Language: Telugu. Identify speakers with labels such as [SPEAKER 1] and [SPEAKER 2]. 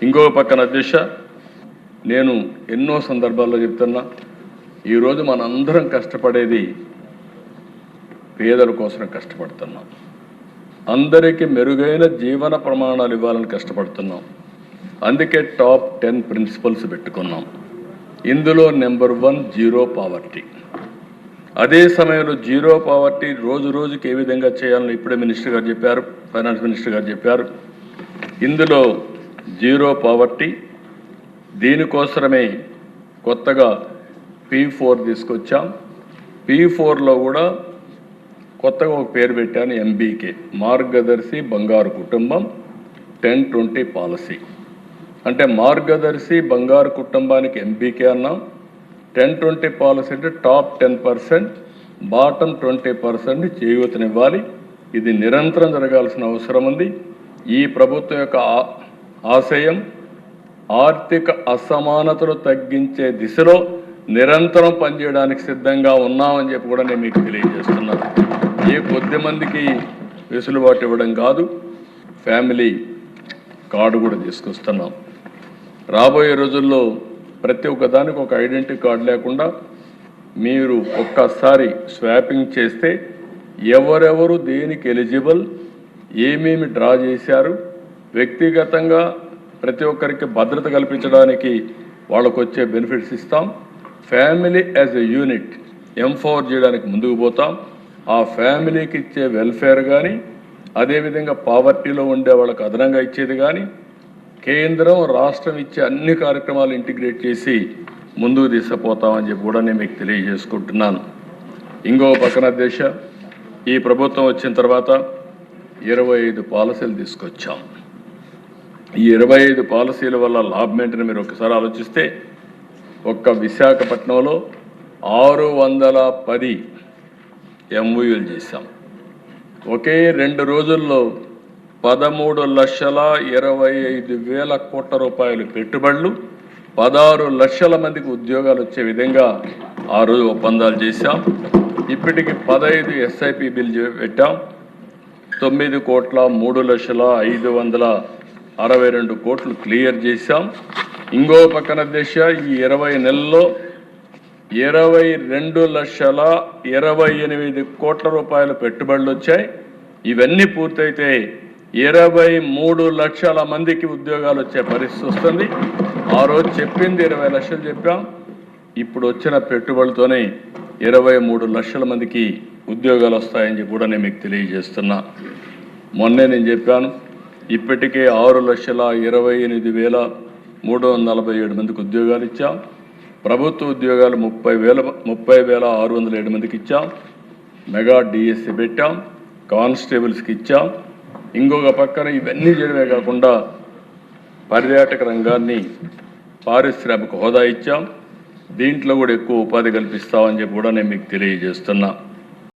[SPEAKER 1] ఇంకో పక్కన అధ్యక్ష, నేను ఎన్నో సందర్భాల్లో చెప్తున్నా, ఈరోజు మనందరం కష్టపడేది పేదల కోసం కష్టపడుతున్నాం. అందరికీ మెరుగైన జీవన ప్రమాణాలు ఇవ్వాలని కష్టపడుతున్నాం. అందుకే టాప్ 10 ప్రిన్సిపల్స్ పెట్టుకున్నాం. ఇందులో నెంబర్ 1 జీరో పావర్టీ. అదే సమయంలో జీరో పావర్టీ రోజు రోజుకి ఏ విధంగా చేయాలని ఇప్పుడే మినిస్టర్ గారు చెప్పారు, ఫైనాన్స్ మినిస్టర్ గారు చెప్పారు. ఇందులో జీరో పావర్టీ, దీనికోసమే కొత్తగా P4 తీసుకొచ్చాం. P4లో కూడా కొత్తగా ఒక పేరు పెట్టాను, MBK, మార్గదర్శి బంగారు కుటుంబం 10-20 పాలసీ. అంటే మార్గదర్శి బంగారు కుటుంబానికి MBK అన్నాం. 10-20 పాలసీ అంటే టాప్ 10%, బాటమ్ 20% చేయూతనివ్వాలి. ఇది నిరంతరం జరగాల్సిన అవసరం ఉంది. ఈ ప్రభుత్వం యొక్క ఆశయం ఆర్థిక అసమానతలు తగ్గించే దిశలో నిరంతరం పనిచేయడానికి సిద్ధంగా ఉన్నామని చెప్పి కూడా నేను మీకు తెలియజేస్తున్నాను. ఏ కొద్ది మందికి వెసులుబాటు ఇవ్వడం కాదు, ఫ్యామిలీ కార్డు కూడా తీసుకొస్తున్నాం. రాబోయే రోజుల్లో ప్రతి ఒక్క దానికి ఒక ఐడెంటిటీ కార్డు లేకుండా మీరు ఒక్కసారి స్వాపింగ్ చేస్తే ఎవరెవరు దేనికి ఎలిజిబుల్, ఏమేమి డ్రా చేశారు, వ్యక్తిగతంగా ప్రతి ఒక్కరికి భద్రత కల్పించడానికి వాళ్ళకు వచ్చే బెనిఫిట్స్ ఇస్తాం. Family as a unit empower చేయడానికి ముందుకు పోతాం. ఆ ఫ్యామిలీకి ఇచ్చే వెల్ఫేర్ కానీ, అదేవిధంగా పావర్టీలో ఉండే వాళ్ళకు అదనంగా ఇచ్చేది కానీ, కేంద్రం రాష్ట్రం ఇచ్చే అన్ని కార్యక్రమాలు ఇంటిగ్రేట్ చేసి ముందుకు తీసుకుపోతామని చెప్పి కూడా నేను మీకు తెలియజేసుకుంటున్నాను. ఇంకో పక్కన దేశ ఈ ప్రభుత్వం వచ్చిన తర్వాత 25 పాలసీలు తీసుకొచ్చాం. ఈ 25 పాలసీల వల్ల లాభం ఏంటని మీరు ఒకసారి ఆలోచిస్తే, ఒక్క విశాఖపట్నంలో 610 MOUలు చేశాం. ఒకే 2 రోజుల్లో 13,25,000 కోట్ల రూపాయలు పెట్టుబడులు, 16 లక్షల మందికి ఉద్యోగాలు వచ్చే విధంగా ఆ రోజు ఒప్పందాలు చేశాం. ఇప్పటికి 15 SIP బిల్లు పెట్టాం. 9,03,562 కోట్లు క్లియర్ చేశాం. ఇంకో పక్కన దేశ ఈ 20 నెలల్లో 22,28,000 కోట్ల రూపాయల పెట్టుబడులు వచ్చాయి. ఇవన్నీ పూర్తయితే 23 లక్షల మందికి ఉద్యోగాలు వచ్చే పరిస్థితి వస్తుంది. ఆ రోజు చెప్పింది 20 లక్షలు చెప్పాం. ఇప్పుడు వచ్చిన పెట్టుబడులతోనే 23 లక్షల మందికి ఉద్యోగాలు వస్తాయని చెప్పి కూడా నేను మీకు తెలియజేస్తున్నా. మొన్నే నేను చెప్పాను, ఇప్పటికే 6,28,347 మందికి ఉద్యోగాలు ఇచ్చాం. ప్రభుత్వ ఉద్యోగాలు 30,607 మందికి ఇచ్చాం. మెగా DSC పెట్టాం, కానిస్టేబుల్స్కి ఇచ్చాం. ఇంకొక పక్కన ఇవన్నీ చేయడమే కాకుండా పర్యాటక రంగాన్ని పారిశ్రామిక హోదా ఇచ్చాం. దీంట్లో కూడా ఎక్కువ ఉపాధి కల్పిస్తామని చెప్పి కూడా నేను మీకు తెలియజేస్తున్నా.